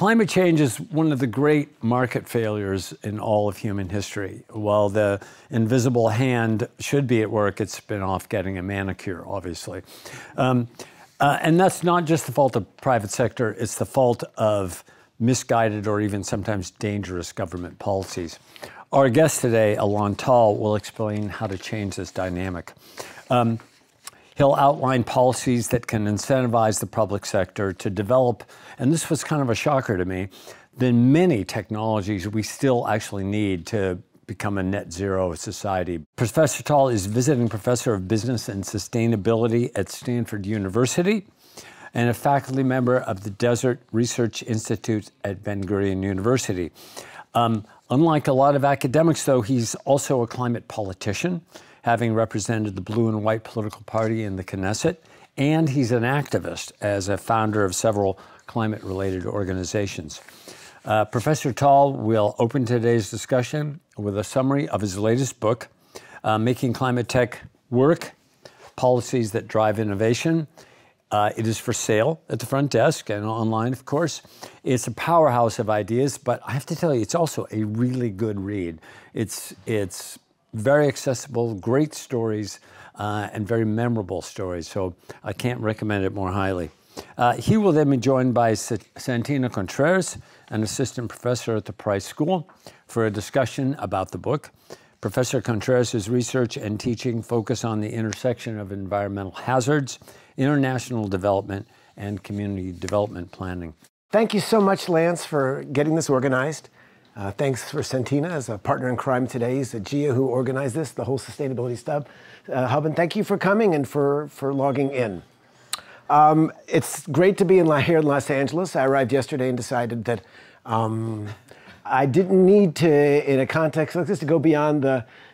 Climate change is one of the great market failures in all of human history. While the invisible hand should be at work, it's been off getting a manicure, obviously. And that's not just the fault of private sector, it's the fault of misguided or even sometimes dangerous government policies. Our guest today, Alon Tal, will explain how to change this dynamic. He'll outline policies that can incentivize the public sector to develop, and this was kind of a shocker to me, the many technologies we still actually need to become a net zero society. Professor Tal is visiting professor of business and sustainability at Stanford University and a faculty member of the Desert Research Institute at Ben-Gurion University. Unlike a lot of academics, though, he's also a climate politician, having represented the blue and white political party in the Knesset, and he's an activist as a founder of several climate-related organizations. Professor Tal will open today's discussion with a summary of his latest book, Making Climate Tech Work, Policies That Drive Innovation. It is for sale at the front desk and online, of course. It's a powerhouse of ideas, but I have to tell you, it's also a really good read. It's very accessible, great stories, and very memorable stories, so I can't recommend it more highly. He will then be joined by Santina Contreras, an assistant professor at the Price School, for a discussion about the book. Professor Contreras' research and teaching focus on the intersection of environmental hazards, international development, and community development planning. Thank you so much, Lance, for getting this organized. Thanks for Santina as a partner in crime today. He's Gia who organized this, the whole sustainability hub. And thank you for coming and for logging in. It's great to be here in Los Angeles. I arrived yesterday and decided that I didn't need to, in a context like this, to go beyond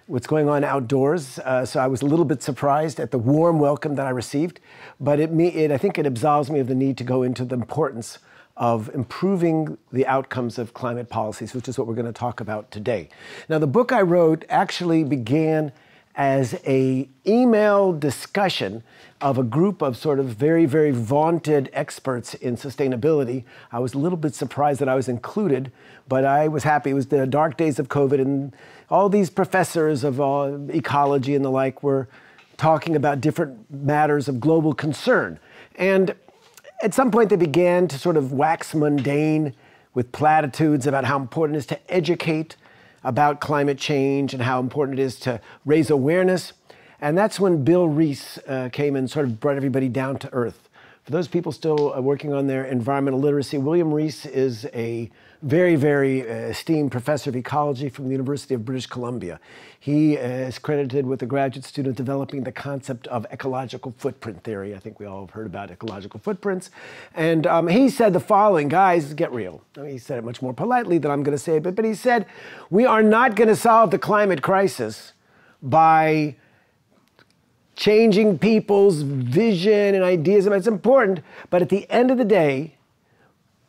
what's going on outdoors. So I was a little bit surprised at the warm welcome that I received. But I think it absolves me of the need to go into the importance of improving the outcomes of climate policies, which is what we're going to talk about today. Now, the book I wrote actually began as an email discussion of a group of sort of very, very vaunted experts in sustainability. I was a little bit surprised that I was included, but I was happy. It was the dark days of COVID, and all these professors of ecology and the like were talking about different matters of global concern. And at some point, they began to sort of wax mundane with platitudes about how important it is to educate about climate change and how important it is to raise awareness. And that's when Bill Reese came and sort of brought everybody down to earth. For those people still working on their environmental literacy, William Reese is a very, very esteemed professor of ecology from the University of British Columbia. He is credited with a graduate student developing the concept of ecological footprint theory. I think we all have heard about ecological footprints. And he said the following, guys, get real. I mean, he said it much more politely than I'm going to say it, but he said, we are not going to solve the climate crisis by changing people's vision and ideas. It's important, but at the end of the day,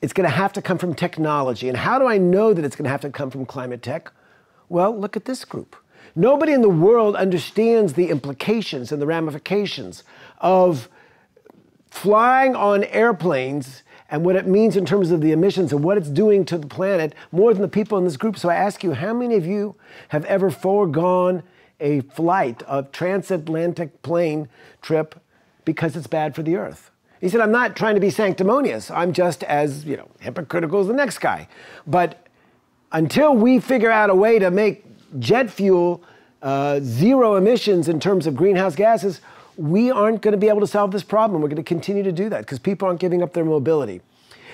it's going to have to come from technology. And how do I know that it's going to have to come from climate tech? Well, look at this group. Nobody in the world understands the implications and the ramifications of flying on airplanes and what it means in terms of the emissions and what it's doing to the planet more than the people in this group. So I ask you, how many of you have ever foregone a flight, a transatlantic plane trip, because it's bad for the Earth? He said, I'm not trying to be sanctimonious. I'm just as, hypocritical as the next guy. But until we figure out a way to make jet fuel zero emissions in terms of greenhouse gases, we aren't going to be able to solve this problem. We're going to continue to do that because people aren't giving up their mobility.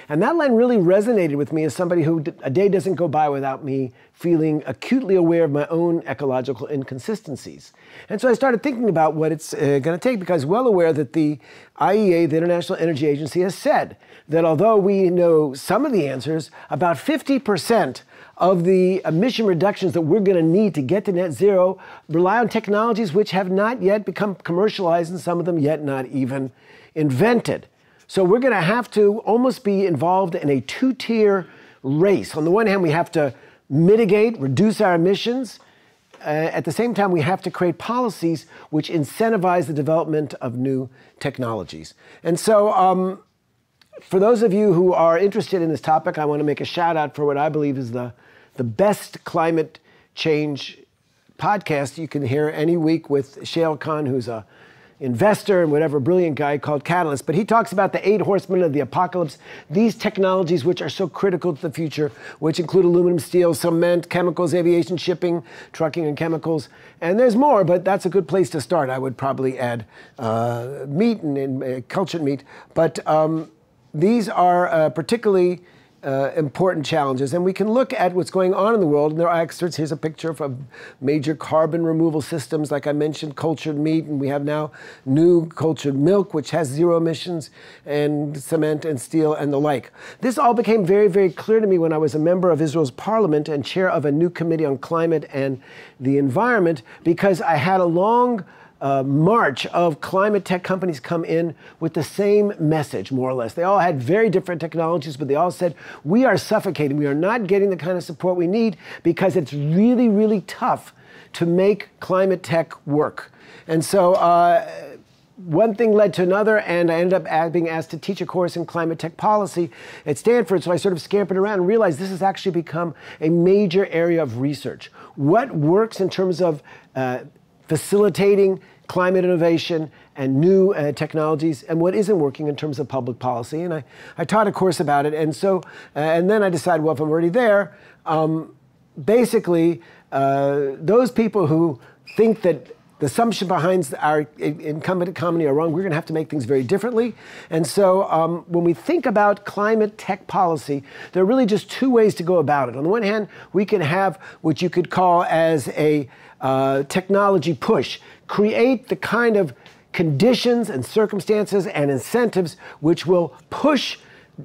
And that line really resonated with me as somebody who a day doesn't go by without me feeling acutely aware of my own ecological inconsistencies. And so I started thinking about what it's going to take, because I'm well aware that the IEA, the International Energy Agency, has said that although we know some of the answers, about 50% of the emission reductions that we're going to need to get to net zero rely on technologies which have not yet become commercialized, and some of them yet not even invented. So we're going to have to almost be involved in a two-tier race. On the one hand, we have to mitigate, reduce our emissions. At the same time, we have to create policies which incentivize the development of new technologies. And so for those of you who are interested in this topic, I want to make a shout out for what I believe is the best climate change podcast you can hear any week with Shail Khan, who's a investor and whatever, brilliant guy called Catalyst. But he talks about the 8 horsemen of the apocalypse, these technologies which are so critical to the future, which include aluminum, steel, cement, chemicals, aviation, shipping, trucking, and chemicals. And there's more, but that's a good place to start. I would probably add meat and cultured meat. But these are particularly important challenges. And we can look at what's going on in the world. And there are experts. Here's a picture of major carbon removal systems. Like I mentioned, cultured meat. And we have now new cultured milk, which has 0 emissions, and cement and steel and the like. This all became very, very clear to me when I was a member of Israel's parliament and chair of a new committee on climate and the environment, because I had a long march of climate tech companies come in with the same message, more or less. They all had very different technologies, but they all said, we are suffocating. We are not getting the kind of support we need because it's really, really tough to make climate tech work. And so one thing led to another, and I ended up being asked to teach a course in climate tech policy at Stanford. So I sort of scampered around and realized this has actually become a major area of research. What works in terms of facilitating climate innovation and new technologies, and what isn't working in terms of public policy. And I taught a course about it. And so, and then I decided, well, if I'm already there, basically, those people who think that the assumption behind our incumbent economy are wrong, we're going to have to make things very differently. And so when we think about climate tech policy, there are really just 2 ways to go about it. On the one hand, we can have what you could call as a technology push, create the kind of conditions and circumstances and incentives which will push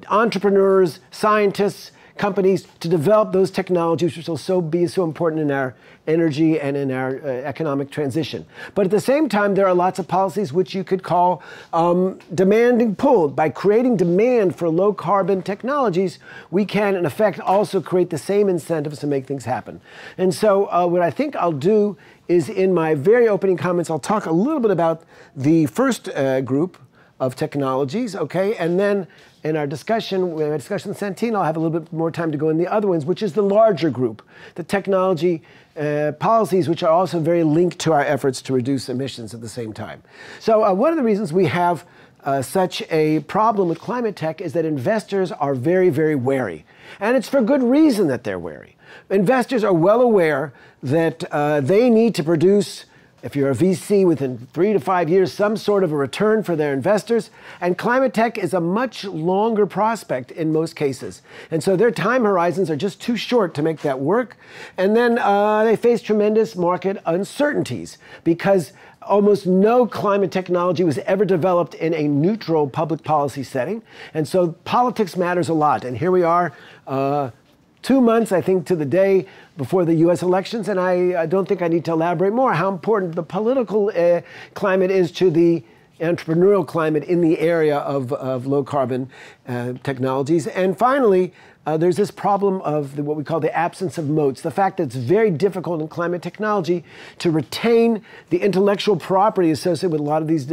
entrepreneurs, scientists, companies to develop those technologies which will be so important in our energy and in our economic transition. But at the same time, there are lots of policies which you could call demanding pull. By creating demand for low carbon technologies, we can in effect also create the same incentives to make things happen. And so what I think I'll do is in my very opening comments, I'll talk a little bit about the first group of technologies, okay? And then in our discussion, with Santina, I'll have a little bit more time to go in the other ones, which is the larger group, the technology policies, which are also very linked to our efforts to reduce emissions at the same time. So one of the reasons we have such a problem with climate tech is that investors are very, very wary. And it's for good reason that they're wary. Investors are well aware that they need to produce, if you're a VC, within 3 to 5 years, some sort of a return for their investors. And climate tech is a much longer prospect in most cases. And so their time horizons are just too short to make that work. And then they face tremendous market uncertainties because almost no climate technology was ever developed in a neutral public policy setting. And so politics matters a lot. And here we are, 2 months, I think, to the day before the U.S. elections, and I don't think I need to elaborate more how important the political climate is to the entrepreneurial climate in the area of low-carbon technologies. And finally, there's this problem of what we call the absence of moats, the fact that it's very difficult in climate technology to retain the intellectual property associated with a lot of these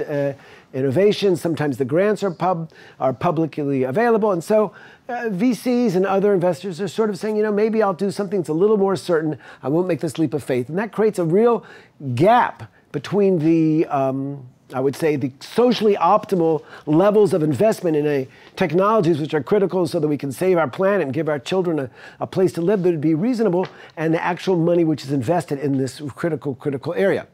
innovations. Sometimes the grants are publicly available. And so VCs and other investors are sort of saying, you know, maybe I'll do something that's a little more certain. I won't make this leap of faith. And that creates a real gap between the, I would say, the socially optimal levels of investment in technologies which are critical so that we can save our planet and give our children a place to live that would be reasonable, and the actual money which is invested in this critical area.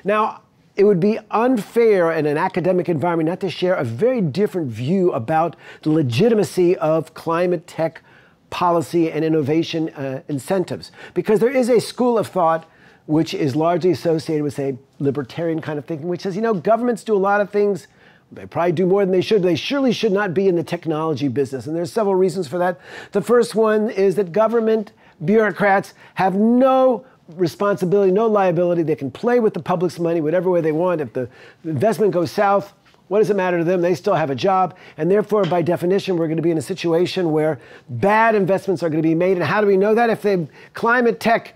Now, it would be unfair in an academic environment not to share a very different view about the legitimacy of climate tech policy and innovation incentives. Because there is a school of thought which is largely associated with, say, libertarian kind of thinking, which says, you know, governments do a lot of things. They probably do more than they should. They surely should not be in the technology business. And there's several reasons for that. The first one is that government bureaucrats have no responsibility, no liability. They can play with the public's money whatever way they want. If the investment goes south, what does it matter to them? They still have a job. And therefore, by definition, we're going to be in a situation where bad investments are going to be made. And how do we know that? If the climate tech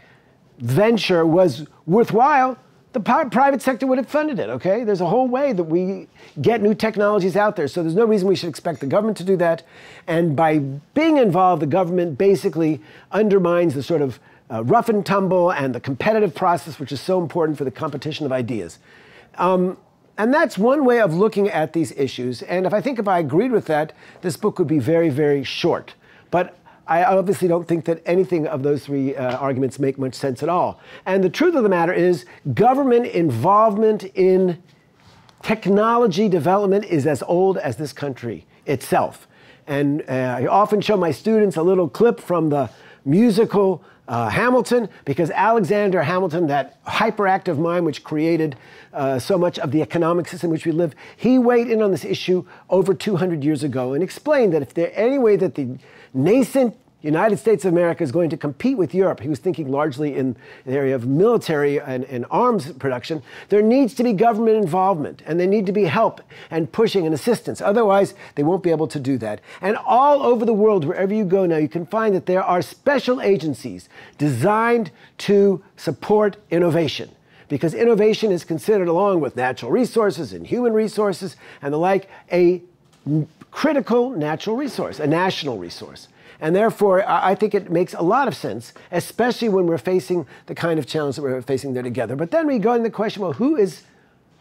venture was worthwhile, the private sector would have funded it, okay? There's a whole way that we get new technologies out there, so there's no reason we should expect the government to do that. And by being involved, the government basically undermines the sort of rough and tumble and the competitive process, which is so important for the competition of ideas. And that's one way of looking at these issues. And if I agreed with that, this book would be very, very short. But I obviously don't think that anything of those three arguments make much sense at all. And the truth of the matter is, government involvement in technology development is as old as this country itself. And I often show my students a little clip from the musical Hamilton, because Alexander Hamilton, that hyperactive mind which created so much of the economic system in which we live, he weighed in on this issue over 200 years ago and explained that if there any way that the nascent United States of America is going to compete with Europe, he was thinking largely in the area of military and arms production, there needs to be government involvement, and there need to be help and pushing and assistance. Otherwise, they won't be able to do that. And all over the world, wherever you go now, you can find that there are special agencies designed to support innovation, because innovation is considered, along with natural resources and human resources and the like, a critical natural resource, a national resource. And therefore, I think it makes a lot of sense, especially when we're facing the kind of challenge that we're facing there together. But then we go into the question, well, who is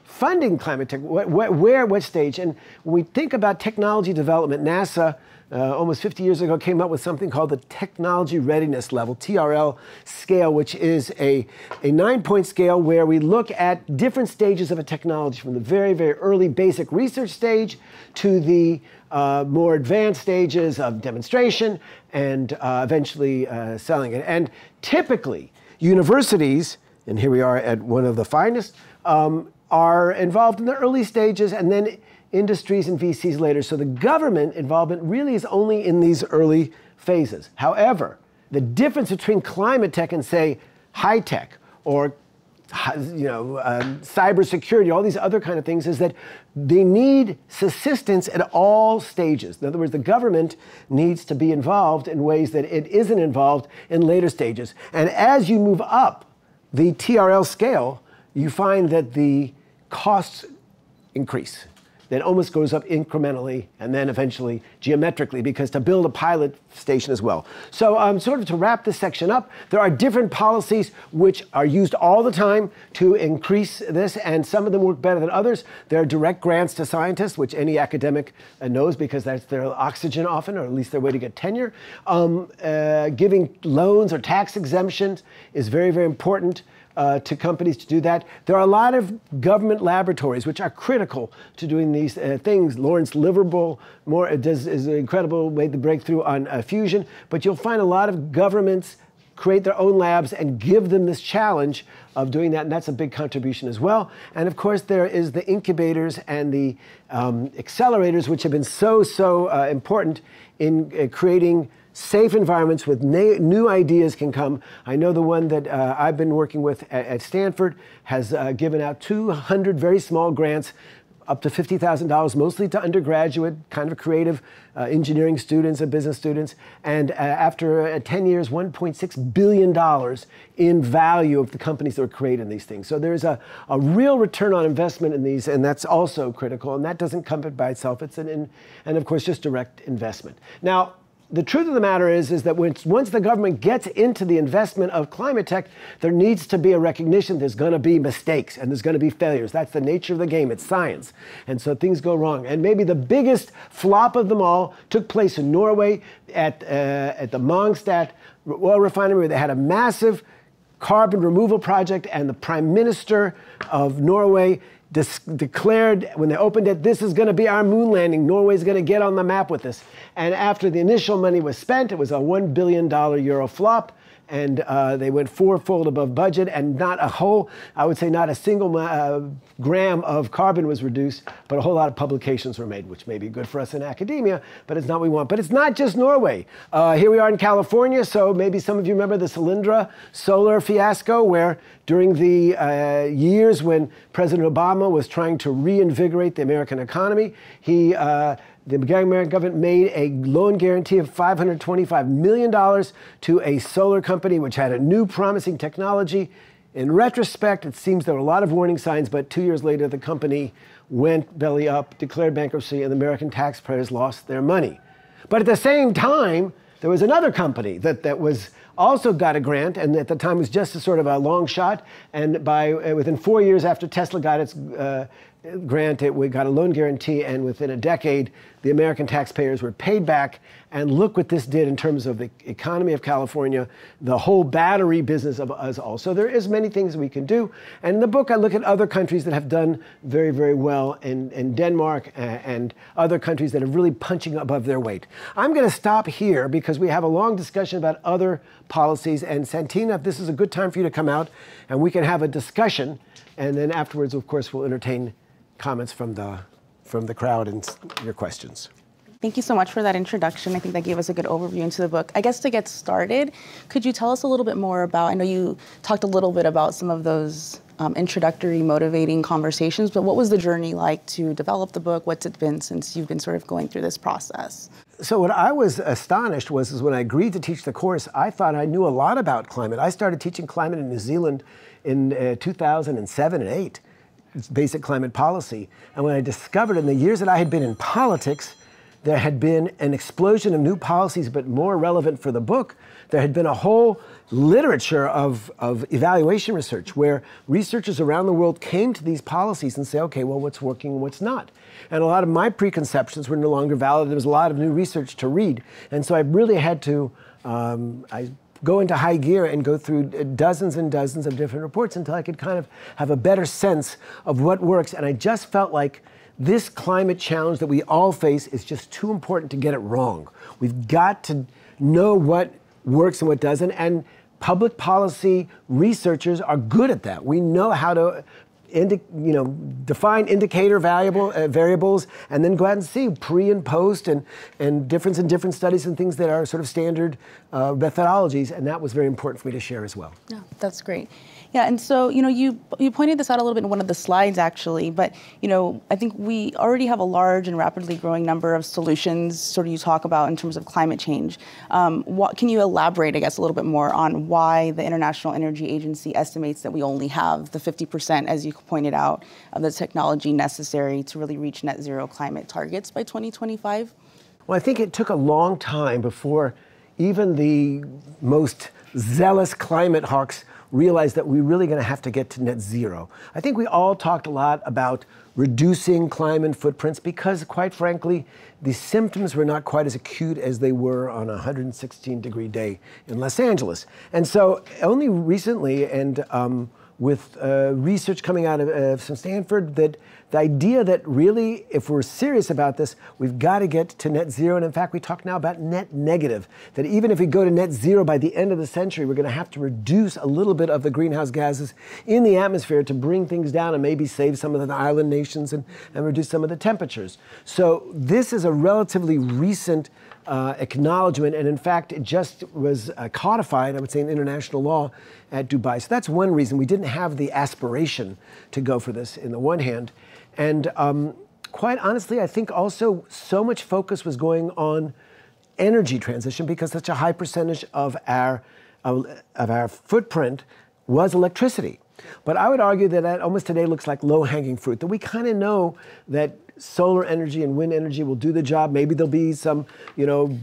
funding climate tech? Where, what stage? And when we think about technology development, NASA, almost 50 years ago, came up with something called the Technology Readiness Level, TRL scale, which is a 9-point scale where we look at different stages of a technology, from the very, very early basic research stage to the more advanced stages of demonstration and eventually selling it. And typically, universities, and here we are at one of the finest, are involved in the early stages, and then industries and VCs later. So the government involvement really is only in these early phases. However, the difference between climate tech and, say, high tech or cybersecurity, all these other kind of things, is that they need assistance at all stages. In other words, the government needs to be involved in ways that it isn't involved in later stages. And as you move up the TRL scale, you find that the costs increase. That almost goes up incrementally and then eventually geometrically, because to build a pilot station as well. So sort of to wrap this section up, there are different policies which are used all the time to increase this, and some of them work better than others. There are direct grants to scientists, which any academic knows, because that's their oxygen often, or at least their way to get tenure. Giving loans or tax exemptions is very, very important to companies to do that. There are a lot of government laboratories which are critical to doing these things. Lawrence Liverpool is an incredible way to breakthrough on fusion, but you'll find a lot of governments create their own labs and give them this challenge of doing that, and that's a big contribution as well. And of course, there is the incubators and the accelerators, which have been so important in creating safe environments with new ideas can come. I know the one that I've been working with at Stanford has given out 200 very small grants, up to $50,000, mostly to undergraduate, kind of creative engineering students and business students. And after 10 years, $1.6 billion in value of the companies that were creating these things. So there's a real return on investment in these, and that's also critical. And that doesn't come by itself. It's and of course, just direct investment. Now, the truth of the matter is that once the government gets into the investment of climate tech, there needs to be a recognition there's going to be mistakes and there's going to be failures. That's the nature of the game. It's science. And so things go wrong. And maybe the biggest flop of them all took place in Norway at the Mongstad oil refinery, where they had a massive carbon removal project, and the Prime Minister of Norway declared when they opened it, this is going to be our moon landing. Norway's going to get on the map with this. And after the initial money was spent, it was a $1 billion euro flop. And they went fourfold above budget, and I would say not a single gram of carbon was reduced, but a whole lot of publications were made, which may be good for us in academia, but it's not what we want. But it's not just Norway. Here we are in California, so maybe some of you remember the Solyndra solar fiasco, where during the years when President Obama was trying to reinvigorate the American economy, the American government made a loan guarantee of $525 million to a solar company which had a new promising technology. In retrospect, it seems there were a lot of warning signs, but 2 years later, the company went belly up, declared bankruptcy, and the American taxpayers lost their money. But at the same time, there was another company that was also got a grant, and at the time was just a sort of a long shot. And within 4 years after Tesla got its grant, we got a loan guarantee, and within a decade, the American taxpayers were paid back. And look what this did in terms of the economy of California, the whole battery business of us all. So there is many things we can do. And in the book, I look at other countries that have done very, very well in Denmark and other countries that are really punching above their weight. I'm going to stop here because we have a long discussion about other policies. And Santina, this is a good time for you to come out and we can have a discussion. And then afterwards, of course, we'll entertain comments from the crowd and your questions. Thank you so much for that introduction. I think that gave us a good overview into the book. I guess to get started, could you tell us a little bit more about, I know you talked a little bit about some of those introductory motivating conversations, but what was the journey like to develop the book? What's it been since you've been sort of going through this process? So what I was astonished was when I agreed to teach the course, I thought I knew a lot about climate. I started teaching climate in New Zealand in 2007 and 8. It's basic climate policy. And when I discovered in the years that I had been in politics, there had been an explosion of new policies, but more relevant for the book, there had been a whole literature of evaluation research where researchers around the world came to these policies and say, okay, well, what's working and what's not? And a lot of my preconceptions were no longer valid. There was a lot of new research to read. And so I really had to go into high gear and go through dozens and dozens of different reports until I could kind of have a better sense of what works. And I just felt like this climate challenge that we all face is just too important to get it wrong. We've got to know what works and what doesn't, and public policy researchers are good at that. We know how to define indicator variables and then go out and see pre and post and difference in different studies and things that are sort of standard methodologies, and that was very important for me to share as well. Yeah, that's great. Yeah, and so, you pointed this out a little bit in one of the slides, actually, but, I think we already have a large and rapidly growing number of solutions, sort of you talk about in terms of climate change. Can you elaborate, I guess, a little bit more on why the International Energy Agency estimates that we only have the 50%, as you pointed out, of the technology necessary to really reach net zero climate targets by 2025? Well, I think it took a long time before even the most zealous climate hawks realized that we're really going to have to get to net zero. I think we all talked a lot about reducing climate footprints because, quite frankly, the symptoms were not quite as acute as they were on a 116-degree day in Los Angeles. And so only recently, and with research coming out of Stanford, that the idea that really, if we're serious about this, we've got to get to net zero. And in fact, we talk now about net negative, that even if we go to net zero by the end of the century, we're going to have to reduce a little bit of the greenhouse gases in the atmosphere to bring things down and maybe save some of the island nations and reduce some of the temperatures. So this is a relatively recent acknowledgement, and in fact, it just was codified, I would say, in international law at Dubai. So that's one reason we didn't have the aspiration to go for this in the one hand. And quite honestly, I think also so much focus was going on energy transition because such a high percentage of our footprint was electricity. But I would argue that almost today looks like low-hanging fruit, that we kind of know that solar energy and wind energy will do the job. Maybe there'll be some,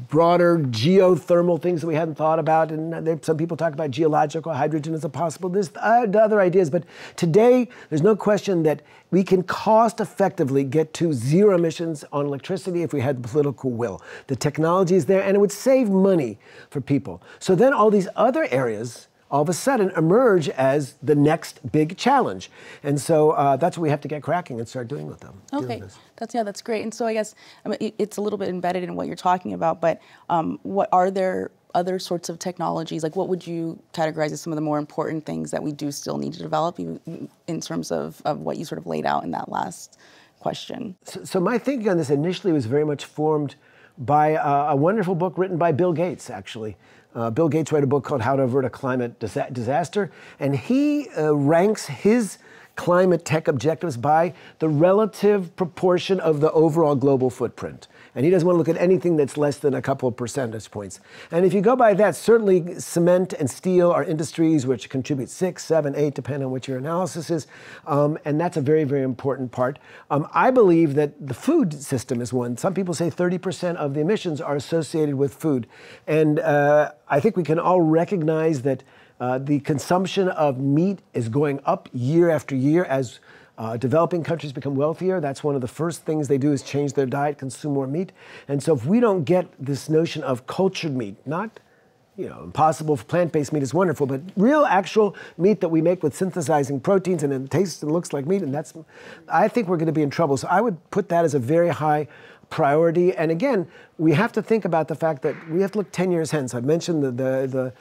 broader geothermal things that we hadn't thought about. And some people talk about geological hydrogen as a possible. There's other ideas. But today, there's no question that we can cost effectively get to zero emissions on electricity if we had the political will. The technology is there, and it would save money for people. So then all these other areas all of a sudden emerge as the next big challenge. And so that's what we have to get cracking and start doing with them. Okay, that's great. And so I guess it's a little bit embedded in what you're talking about, but what are there other sorts of technologies? Like what would you categorize as some of the more important things that we do still need to develop in terms of what you sort of laid out in that last question? So my thinking on this initially was very much formed by a wonderful book written by Bill Gates, actually. Bill Gates wrote a book called How to Avert a Climate Disaster, and he ranks his climate tech objectives by the relative proportion of the overall global footprint. And he doesn't want to look at anything that's less than a couple of percentage points. And if you go by that, certainly cement and steel are industries which contribute 6, 7, 8, depending on what your analysis is. And that's a very, very important part. I believe that the food system is one. Some people say 30% of the emissions are associated with food. And I think we can all recognize that the consumption of meat is going up year after year as developing countries become wealthier. That's one of the first things they do is change their diet, consume more meat. And so if we don't get this notion of cultured meat, not, impossible for plant-based meat is wonderful, but real actual meat that we make with synthesizing proteins and it tastes and looks like meat, and I think we're going to be in trouble. So I would put that as a very high priority. And again, we have to think about the fact that we have to look 10 years hence. I've mentioned the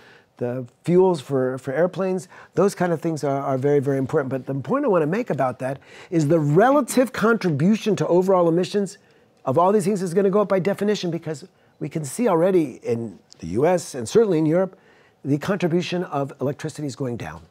fuels for airplanes, those kind of things are very, very important. But the point I want to make about that is the relative contribution to overall emissions of all these things is going to go up by definition, because we can see already in the US and certainly in Europe, the contribution of electricity is going down.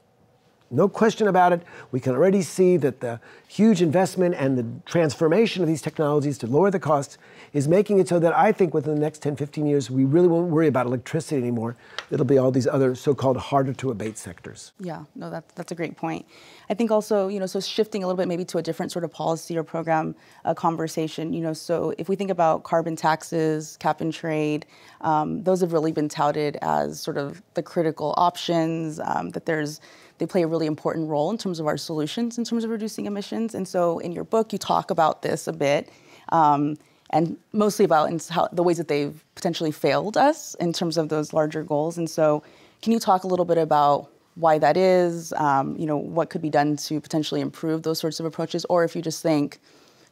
No question about it. We can already see that the huge investment and the transformation of these technologies to lower the costs is making it so that I think within the next 10, 15 years, we really won't worry about electricity anymore. It'll be all these other so-called harder to abate sectors. Yeah, no, that's a great point. I think also, so shifting a little bit maybe to a different sort of policy or program conversation, so if we think about carbon taxes, cap and trade, those have really been touted as sort of the critical options, they play a really important role in terms of our solutions, in terms of reducing emissions. And so in your book, you talk about this a bit, and mostly about the ways that they've potentially failed us in terms of those larger goals. And so can you talk a little bit about why that is, what could be done to potentially improve those sorts of approaches, or if you just think,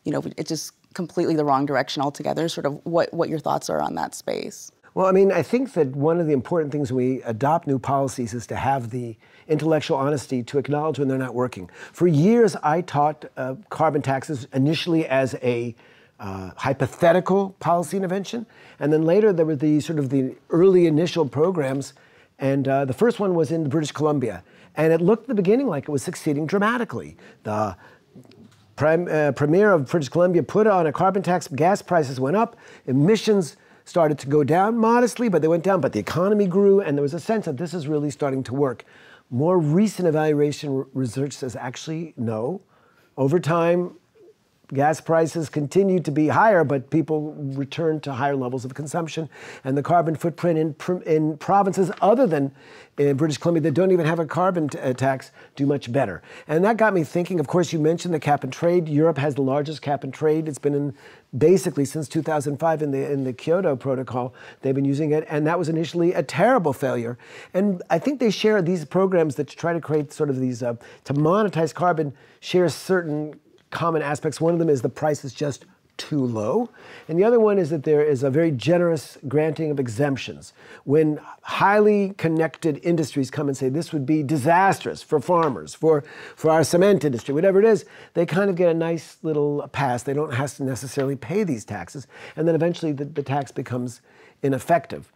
it's just completely the wrong direction altogether, sort of what your thoughts are on that space? Well, I think that one of the important things when we adopt new policies is to have the intellectual honesty to acknowledge when they're not working. For years, I taught carbon taxes initially as a hypothetical policy intervention, and then later there were the early initial programs, and the first one was in British Columbia, and it looked at the beginning like it was succeeding dramatically. The Premier of British Columbia put on a carbon tax, gas prices went up, emissions started to go down modestly, but they went down, but the economy grew, and there was a sense that this is really starting to work. More recent evaluation research says actually no. Over time, gas prices continue to be higher, but people return to higher levels of consumption, and the carbon footprint in provinces other than in British Columbia that don't even have a carbon tax do much better. And that got me thinking, of course, you mentioned the cap and trade. Europe has the largest cap and trade. It's been in basically since 2005 in the Kyoto Protocol. They've been using it, and that was initially a terrible failure. And I think they share these programs that try to create sort of these, to monetize carbon, share certain common aspects. One of them is the price is just too low. And the other one is that there is a very generous granting of exemptions. When highly connected industries come and say this would be disastrous for farmers, for our cement industry, whatever it is, they kind of get a nice little pass. They don't have to necessarily pay these taxes. And then eventually the tax becomes ineffective.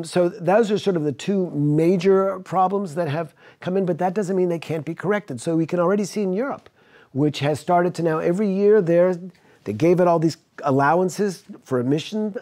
So those are sort of the two major problems that have come in, but that doesn't mean they can't be corrected. So we can already see in Europe, which has started to now every year they gave it all these allowances for emissions,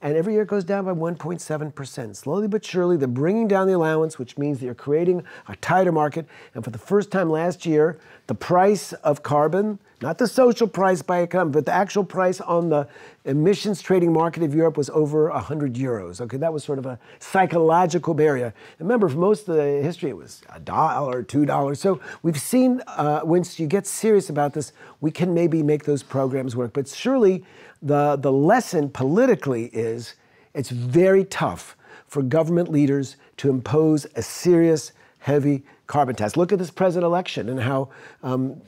and every year it goes down by 1.7%. Slowly but surely, they're bringing down the allowance, which means that you're creating a tighter market. And for the first time last year, the price of carbon, not the social price by economy, but the actual price on the emissions trading market of Europe was over 100 euros. Okay, that was sort of a psychological barrier. Remember, for most of the history, it was $1, $2. So we've seen, once you get serious about this, we can maybe make those programs work. But surely the lesson politically is it's very tough for government leaders to impose a serious, heavy carbon tax. Look at this president election and how,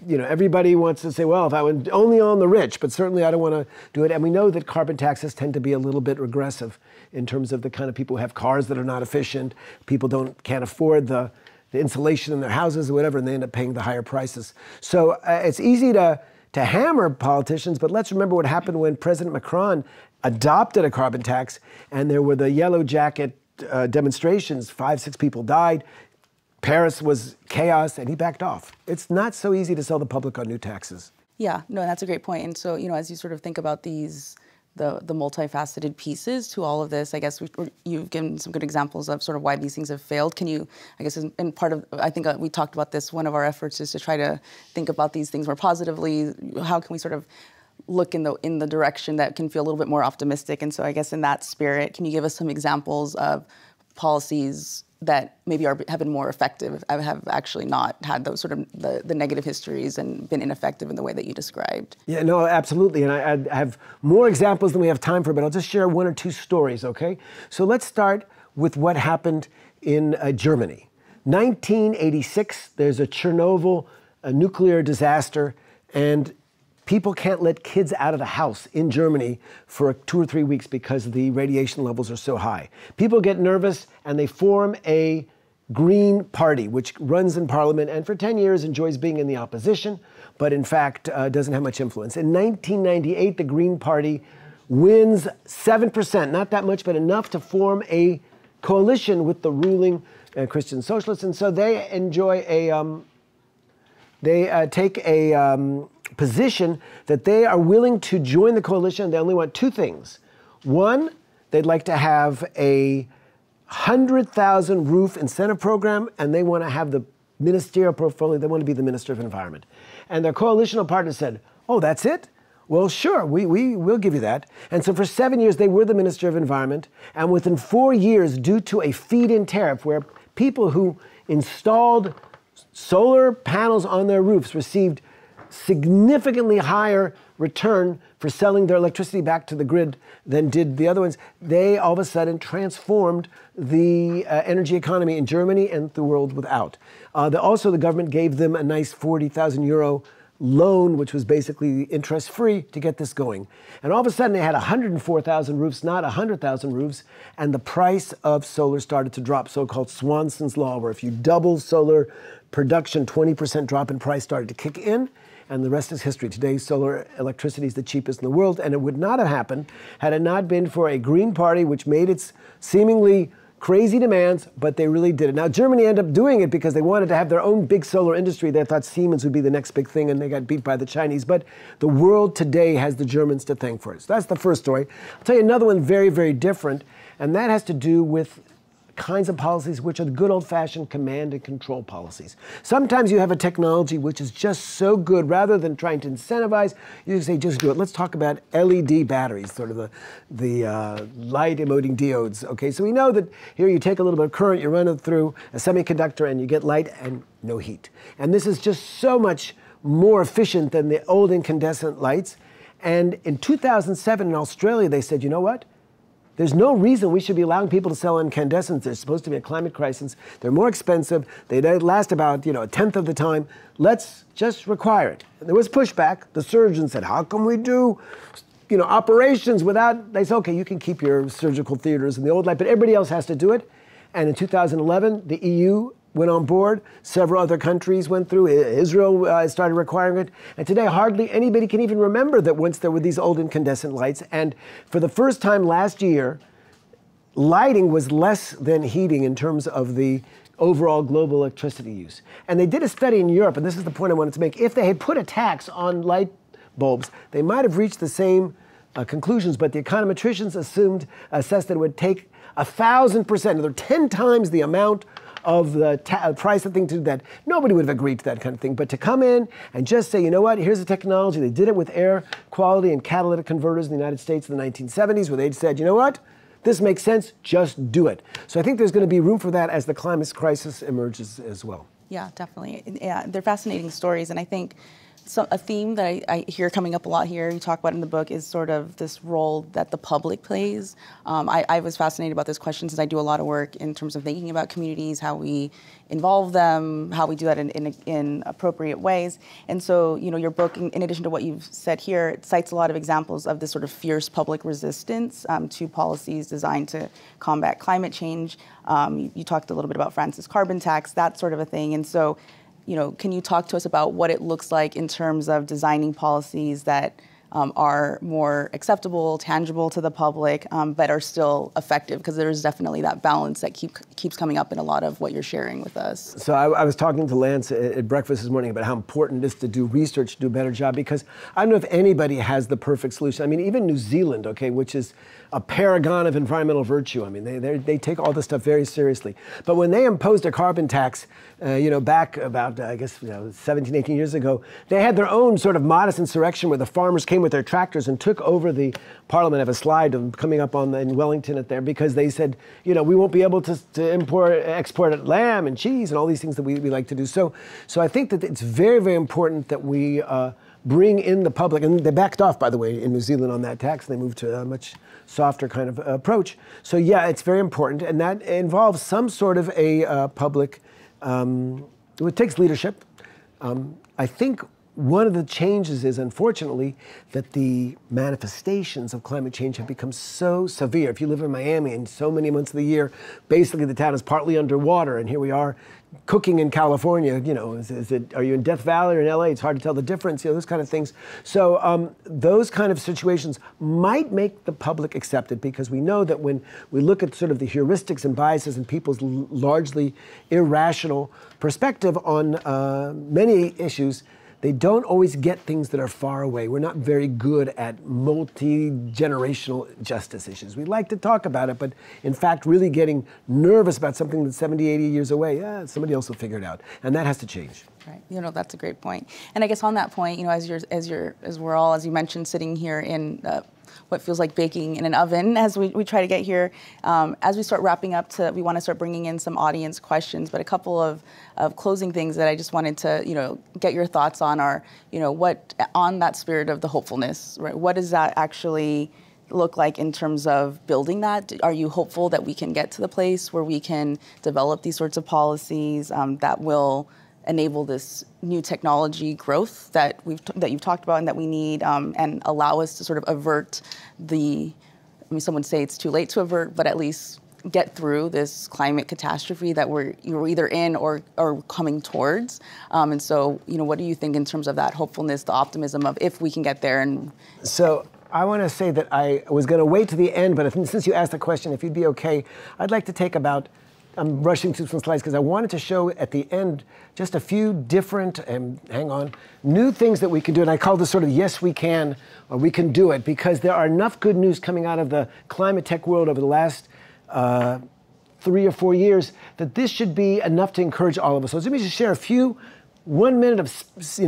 everybody wants to say, well, if I were only on the rich, but certainly I don't want to do it. And we know that carbon taxes tend to be a little bit regressive in terms of the kind of people who have cars that are not efficient, people can't afford the insulation in their houses or whatever, and they end up paying the higher prices. So it's easy to hammer politicians, but let's remember what happened when President Macron adopted a carbon tax, and there were the yellow jacket demonstrations. 5, 6 people died. Paris was chaos, and he backed off. It's not so easy to sell the public on new taxes. Yeah, no, that's a great point. And so, as you sort of think about these, the multifaceted pieces to all of this, I guess you've given some good examples of sort of why these things have failed. Can you, I guess, in part of, I think we talked about this, one of our efforts is to try to think about these things more positively. How can we sort of look in the direction that can feel a little bit more optimistic? And so I guess in that spirit, can you give us some examples of policies that maybe have been more effective, have actually not had those sort of the negative histories and been ineffective in the way that you described? Yeah, no, absolutely. And I have more examples than we have time for, but I'll just share one or two stories, okay? So let's start with what happened in Germany. 1986, there's a Chernobyl nuclear disaster, and people can't let kids out of the house in Germany for 2 or 3 weeks because the radiation levels are so high. People get nervous and they form a Green Party, which runs in parliament and for 10 years enjoys being in the opposition, but in fact doesn't have much influence. In 1998, the Green Party wins 7%, not that much, but enough to form a coalition with the ruling Christian socialists. And so they enjoy take a position that they are willing to join the coalition. They only want two things. One, they'd like to have a 100,000 roof incentive program, and they want to have the ministerial portfolio. They want to be the Minister of Environment. And their coalitional partners said, oh, that's it? Well, sure, we'll give you that. And so for 7 years, they were the Minister of Environment. And within 4 years, due to a feed-in tariff where people who installed solar panels on their roofs received significantly higher return for selling their electricity back to the grid than did the other ones, they all of a sudden transformed the energy economy in Germany and the world without. Also, the government gave them a nice 40,000 euro loan, which was basically interest-free, to get this going. And all of a sudden, they had 104,000 roofs, not 100,000 roofs, and the price of solar started to drop, so-called Swanson's Law, where if you double solar production, 20% drop in price started to kick in, and the rest is history. Today, solar electricity is the cheapest in the world, and it would not have happened had it not been for a Green Party, which made its seemingly crazy demands, but they really did it. Now, Germany ended up doing it because they wanted to have their own big solar industry. They thought Siemens would be the next big thing, and they got beat by the Chinese. But the world today has the Germans to thank for it. So that's the first story. I'll tell you another one very, very different, and that has to do with kinds of policies which are the good old-fashioned command and control policies. Sometimes you have a technology which is just so good, rather than trying to incentivize, you say just do it. Let's talk about LED batteries, sort of the light-emitting diodes. Okay, so we know that here you take a little bit of current, you run it through a semiconductor, and you get light and no heat. And this is just so much more efficient than the old incandescent lights. And in 2007 in Australia, they said, you know what? There's no reason we should be allowing people to sell incandescents. There's supposed to be a climate crisis. They're more expensive. They last about a tenth of the time. Let's just require it. And there was pushback. The surgeons said, how can we do operations without? They said, okay, you can keep your surgical theaters in the old light, but everybody else has to do it. And in 2011, the EU went on board. Several other countries went through. Israel started requiring it. And today, hardly anybody can even remember that once there were these old incandescent lights. And for the first time last year, lighting was less than heating in terms of the overall global electricity use. And they did a study in Europe, and this is the point I wanted to make. If they had put a tax on light bulbs, they might have reached the same conclusions, but the econometricians assessed that it would take 1,000%, or 10 times the amount of the price of thing to do that. Nobody would have agreed to that kind of thing. But to come in and just say, you know what, here's the technology. They did it with air quality and catalytic converters in the United States in the 1970s, where they said, you know what, this makes sense, just do it. So I think there's going to be room for that as the climate crisis emerges as well. Yeah, definitely. Yeah, they're fascinating stories. And I think a theme that I hear coming up a lot here, you talk about in the book, is sort of this role that the public plays. I was fascinated about this question since I do a lot of work in terms of thinking about communities, how we involve them, how we do that in appropriate ways. And so, your book, in addition to what you've said here, it cites a lot of examples of this sort of fierce public resistance to policies designed to combat climate change. You talked a little bit about France's carbon tax, that sort of a thing. And so, can you talk to us about what it looks like in terms of designing policies that are more acceptable, tangible to the public, but are still effective, because there's definitely that balance that keeps coming up in a lot of what you're sharing with us. So I was talking to Lance at breakfast this morning about how important it is to do research, to do a better job, because I don't know if anybody has the perfect solution. I mean, even New Zealand, okay, which is a paragon of environmental virtue. I mean, they take all this stuff very seriously. But when they imposed a carbon tax, back about, 17, 18 years ago, they had their own sort of modest insurrection where the farmers came with their tractors and took over the parliament. I have a slide coming up in Wellington there, because they said, we won't be able to export lamb and cheese and all these things that we like to do. So I think that it's very, very important that we bring in the public, and they backed off, by the way, in New Zealand on that tax, and they moved to a much softer kind of approach. So yeah, it's very important, and that involves some sort of a public, it takes leadership. I think one of the changes is, unfortunately, that the manifestations of climate change have become so severe. If you live in Miami, and so many months of the year, basically the town is partly underwater, and here we are cooking in California. Are you in Death Valley or in LA? It's hard to tell the difference, those kind of things. So those kind of situations might make the public accept it, because we know that when we look at sort of the heuristics and biases and people's largely irrational perspective on many issues, they don't always get things that are far away. We're not very good at multi-generational justice issues. We like to talk about it, but in fact, really getting nervous about something that's 70, 80 years away, somebody else will figure it out. And that has to change. Right. That's a great point. And I guess on that point, as we're all, as you mentioned, sitting here in what feels like baking in an oven as we try to get here, as we start wrapping up, we want to start bringing in some audience questions, but a couple of closing things that I just wanted to, get your thoughts on are, what, on that spirit of the hopefulness, right? What does that actually look like in terms of building that? Are you hopeful that we can get to the place where we can develop these sorts of policies that will enable this new technology growth that you've talked about and that we need, and allow us to sort of avert some would say it's too late to avert, but at least get through this climate catastrophe that we're either in or coming towards. And so, what do you think in terms of that hopefulness, the optimism of if we can get there? And so I want to say that I was going to wait to the end, but since you asked the question, if you'd be okay, I'd like to take I'm rushing through some slides because I wanted to show at the end just a few different, new things that we can do. And I call this sort of yes, we can, or we can do it, because there are enough good news coming out of the climate tech world over the last 3 or 4 years that this should be enough to encourage all of us. So let me just share a few 1 minute of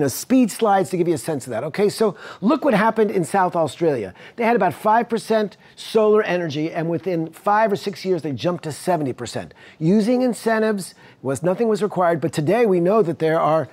speed slides to give you a sense of that. Okay, so look what happened in South Australia. They had about 5% solar energy, and within 5 or 6 years they jumped to 70%. Using incentives, nothing was required, but today we know that there are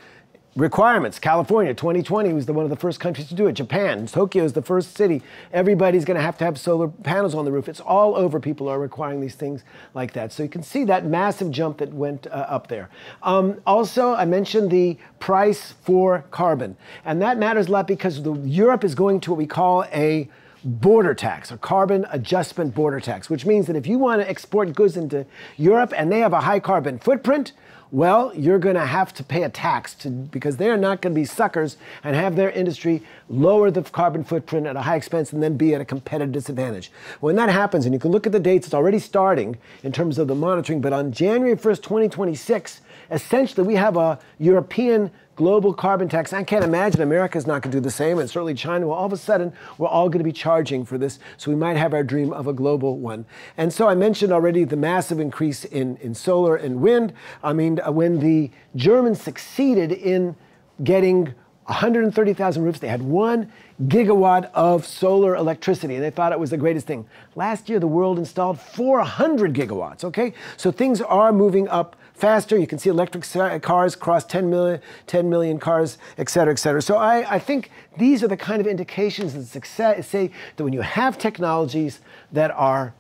requirements. California, 2020 was one of the first countries to do it. Japan, Tokyo is the first city. Everybody's going to have solar panels on the roof. It's all over. People are requiring these things like that. So you can see that massive jump that went up there. Also, I mentioned the price for carbon. And that matters a lot because Europe is going to what we call a border tax, a carbon adjustment border tax, which means that if you want to export goods into Europe and they have a high carbon footprint, well, you're going to have to pay a tax because they're not going to be suckers and have their industry lower the carbon footprint at a high expense and then be at a competitive disadvantage. When that happens, and you can look at the dates, it's already starting in terms of the monitoring, but on January 1st, 2026, essentially we have a European global carbon tax. I can't imagine America's not going to do the same, and certainly China. Well, all of a sudden, we're all going to be charging for this, so we might have our dream of a global one. And so I mentioned already the massive increase in solar and wind. I mean, when the Germans succeeded in getting 130,000 roofs, they had 1 gigawatt of solar electricity, and they thought it was the greatest thing. Last year, the world installed 400 gigawatts, okay? So things are moving up faster. You can see electric cars cross 10 million cars, et cetera, et cetera. So I think these are the kind of indications that success say that when you have technologies that are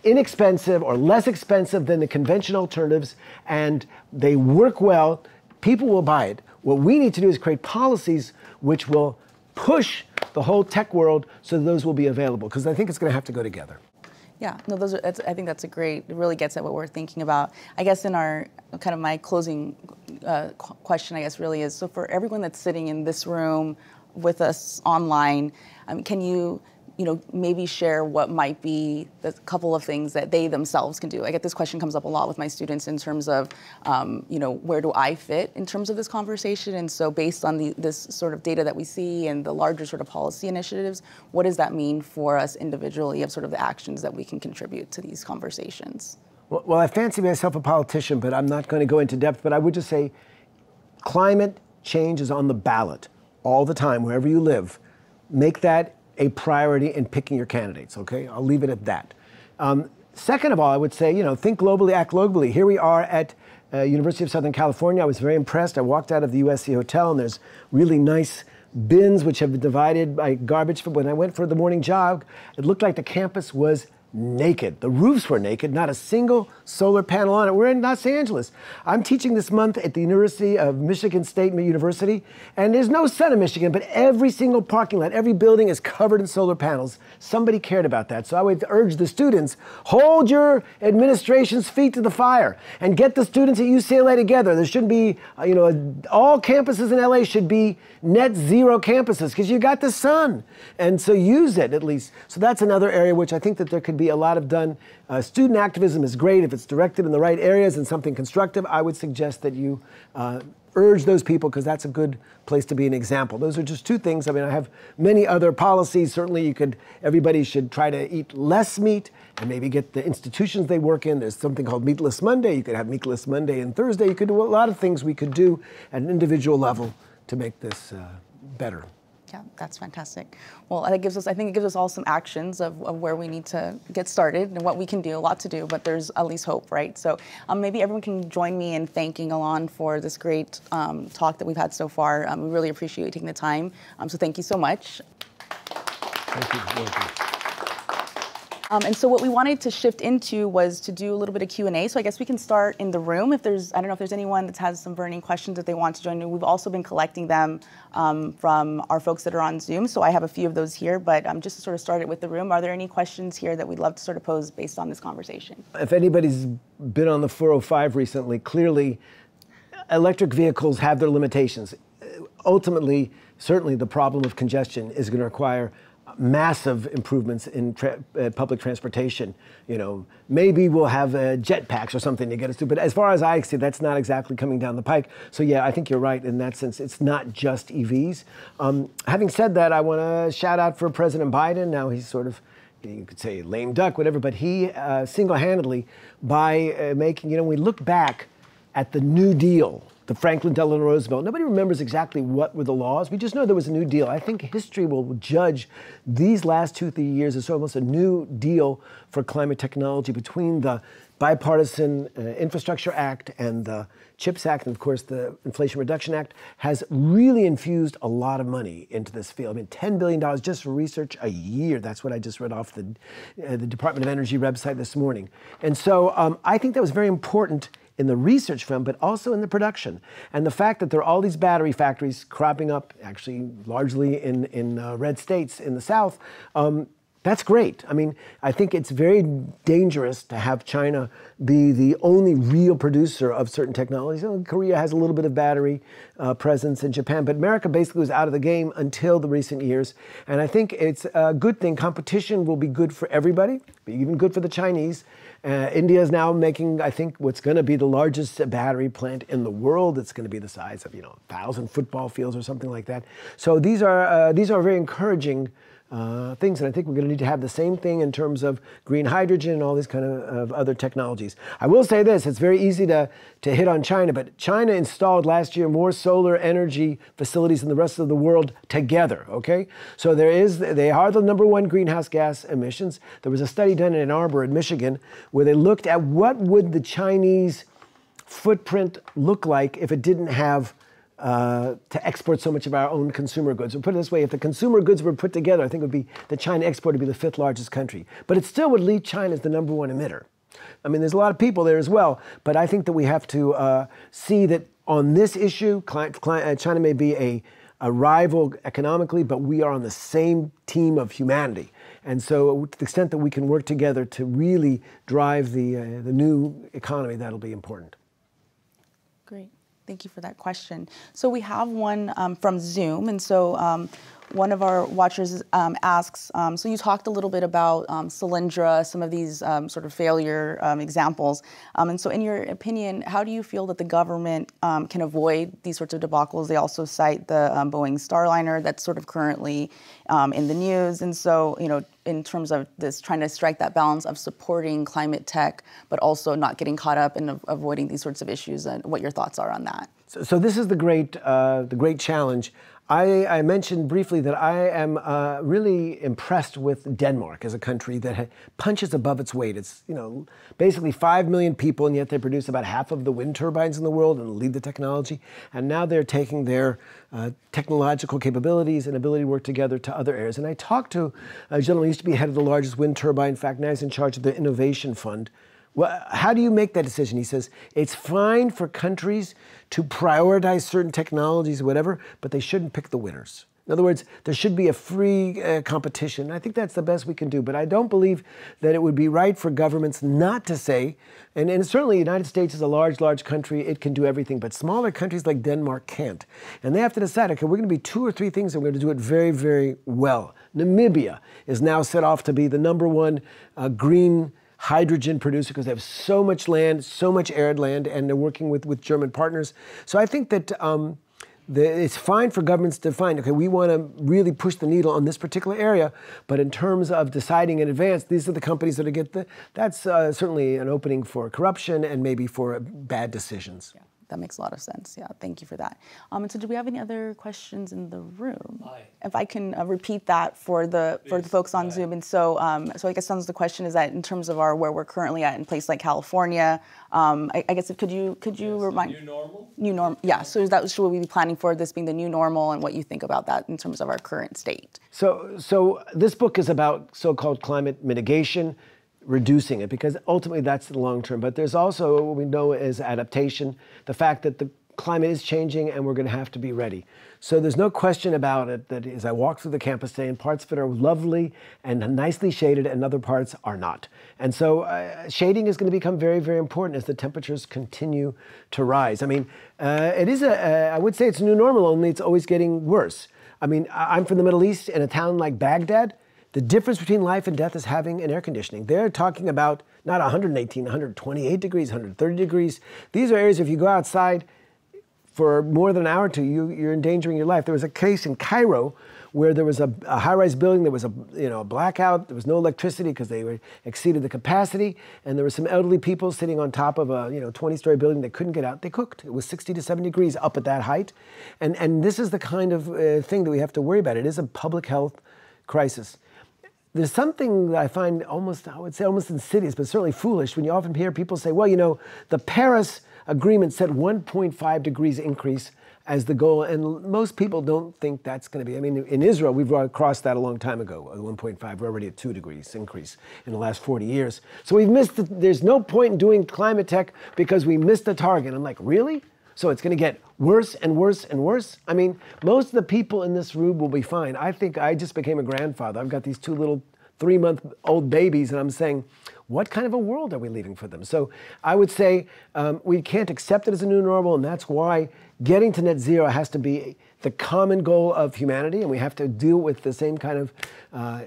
inexpensive or less expensive than the conventional alternatives and they work well, people will buy it. What we need to do is create policies which will push the whole tech world so those will be available, because I think it's going to have to go together. Yeah, no, I think that's it really gets at what we're thinking about. I guess in our, kind of my closing question, I guess really is, so for everyone that's sitting in this room, with us online. Can you maybe share what might be the couple of things that they themselves can do? I get this question comes up a lot with my students in terms of, where do I fit in terms of this conversation? And so based on this sort of data that we see and the larger sort of policy initiatives, what does that mean for us individually of sort of the actions that we can contribute to these conversations? Well, I fancy myself a politician, but I'm not going to go into depth, but I would just say climate change is on the ballot all the time, wherever you live. Make that a priority in picking your candidates, okay? I'll leave it at that. Second of all, I would say, think globally, act globally. Here we are at University of Southern California. I was very impressed. I walked out of the USC hotel, and there's really nice bins which have been divided by garbage. When I went for the morning jog, it looked like the campus was naked. The roofs were naked, not a single solar panel on it. We're in Los Angeles. I'm teaching this month at the University of Michigan State University, and there's no sun in Michigan, but every single parking lot, every building is covered in solar panels. Somebody cared about that. So I would urge the students, hold your administration's feet to the fire and get the students at UCLA together. There shouldn't be, all campuses in LA should be net zero campuses because you got the sun. And so use it at least. So that's another area which I think that there could be a lot of done. Student activism is great if it's directed in the right areas and something constructive. I would suggest that you urge those people because that's a good place to be an example. Those are just two things. I mean, I have many other policies. Certainly everybody should try to eat less meat and maybe get the institutions they work in. There's something called Meatless Monday. You could have Meatless Monday and Thursday. You could do a lot of things we could do at an individual level to make this better. Yeah, that's fantastic. Well, I think it gives us all some actions of where we need to get started and what we can do, a lot to do, but there's at least hope, right? So maybe everyone can join me in thanking Alon for this great talk that we've had so far. We really appreciate you taking the time. So thank you so much. Thank you. And so what we wanted to shift into was to do a little bit of Q&A. So I guess we can start in the room. I don't know if there's anyone that has some burning questions that they want to join. We've also been collecting them from our folks that are on Zoom. So I have a few of those here, but just to sort of start it with the room, are there any questions here that we'd love to sort of pose based on this conversation? If anybody's been on the 405 recently, clearly electric vehicles have their limitations. Ultimately, certainly the problem of congestion is going to require massive improvements in public transportation. Maybe we'll have jetpacks or something to get us to, but as far as I see, that's not exactly coming down the pike. So yeah, I think you're right in that sense. It's not just EVs. Having said that, I want to shout out for President Biden. Now he's sort of, you could say lame duck, whatever, but he single-handedly by making, we look back at the New Deal, the Franklin Delano Roosevelt. Nobody remembers exactly what were the laws. We just know there was a New Deal. I think history will judge these last 2-3 years as almost a new deal for climate technology between the Bipartisan Infrastructure Act and the CHIPS Act, and of course the Inflation Reduction Act, has really infused a lot of money into this field. I mean, $10 billion just for research a year. That's what I just read off the Department of Energy website this morning. And so I think that was very important in the research film, but also in the production. And the fact that there are all these battery factories cropping up, actually largely in red states in the South, that's great. I mean, I think it's very dangerous to have China be the only real producer of certain technologies. Korea has a little bit of battery presence in Japan, but America basically was out of the game until the recent years. And I think it's a good thing. Competition will be good for everybody, even good for the Chinese. India is now making, I think, what's going to be the largest battery plant in the world. It's going to be the size of, 1,000 football fields or something like that. So these are very encouraging things, and I think we're going to need to have the same thing in terms of green hydrogen and all these kind of other technologies. I will say this, it's very easy to hit on China, but China installed last year more solar energy facilities than the rest of the world together, okay? So they are the #1 greenhouse gas emissions. There was a study done in Ann Arbor in Michigan where they looked at what would the Chinese footprint look like if it didn't have to export so much of our own consumer goods. We'll put it this way, if the consumer goods were put together, I think it would be the China export would be the 5th largest country. But it still would leave China as the #1 emitter. I mean, there's a lot of people there as well, but I think that we have to see that on this issue, China may be a rival economically, but we are on the same team of humanity. And so to the extent that we can work together to really drive the new economy, that'll be important. Great. Thank you for that question. So we have one from Zoom, and so one of our watchers asks, so you talked a little bit about Solyndra, some of these sort of failure examples, and so in your opinion, how do you feel that the government can avoid these sorts of debacles? They also cite the Boeing Starliner that's sort of currently in the news, and so, you know, in terms of this, trying to strike that balance of supporting climate tech, but also not getting caught up in avoiding these sorts of issues, and what your thoughts are on that. So this is the great challenge. I mentioned briefly that I am really impressed with Denmark as a country that punches above its weight. It's, you know, basically 5 million people, and yet they produce about half of the wind turbines in the world and lead the technology. And now they're taking their technological capabilities and ability to work together to other areas. And I talked to a gentleman who used to be head of the largest wind turbine. In fact, now he's in charge of the innovation fund. Well, how do you make that decision? He says, it's fine for countries to prioritize certain technologies, whatever, but they shouldn't pick the winners. In other words, there should be a free competition. I think that's the best we can do. But I don't believe that it would be right for governments not to say, and certainly the United States is a large country. It can do everything. But smaller countries like Denmark can't. And they have to decide, okay, we're going to be 2 or 3 things, and we're going to do it very, very well. Namibia is now set off to be the #1 green hydrogen producer because they have so much land, so much arid land, and they're working with German partners. So I think that it's fine for governments to find, okay, we want to really push the needle on this particular area, but in terms of deciding in advance, these are the companies that get that's certainly an opening for corruption and maybe for bad decisions. Yeah. That makes a lot of sense. Yeah, thank you for that. And so, do we have any other questions in the room? Hi. If I can repeat that for the folks on Zoom. And so, so I guess the question is that in terms of where we're currently at in a place like California, I guess could you remind new normal? New normal. Yeah. So is that should we be planning for this being the new normal, and what you think about that in terms of our current state? So this book is about so-called climate mitigation, reducing it, because ultimately that's the long term. But there's also what we know as adaptation, the fact that the climate is changing and we're going to have to be ready. So there's no question about it that as I walk through the campus today, and parts of it are lovely and nicely shaded and other parts are not. And so shading is going to become very, very important as the temperatures continue to rise. I mean, it is I would say it's a new normal, only it's always getting worse. I mean, I'm from the Middle East, in a town like Baghdad. The difference between life and death is having an air conditioning. They're talking about not 118, 128 degrees, 130 degrees. These are areas, if you go outside for more than an hour or two, you're endangering your life. There was a case in Cairo where there was a high-rise building, there was a blackout, there was no electricity because they exceeded the capacity, and there were some elderly people sitting on top of a 20-story building. They couldn't get out. They cooked. It was 60 to 70 degrees up at that height. And this is the kind of thing that we have to worry about. It is a public health crisis. There's something that I find almost insidious, but certainly foolish, when you often hear people say, well, the Paris Agreement set 1.5 degrees increase as the goal, and most people don't think that's going to be. I mean, in Israel, we've crossed that a long time ago, 1.5. We're already at 2 degrees increase in the last 40 years. So we've missed there's no point in doing climate tech because we missed the target. I'm like, really? So it's going to get worse and worse and worse? I mean, most of the people in this room will be fine. I think I just became a grandfather. I've got these 2 little 3-month-old babies, and I'm saying, what kind of a world are we leaving for them? So I would say we can't accept it as a new normal, and that's why getting to net zero has to be the common goal of humanity, and we have to deal with the same kind of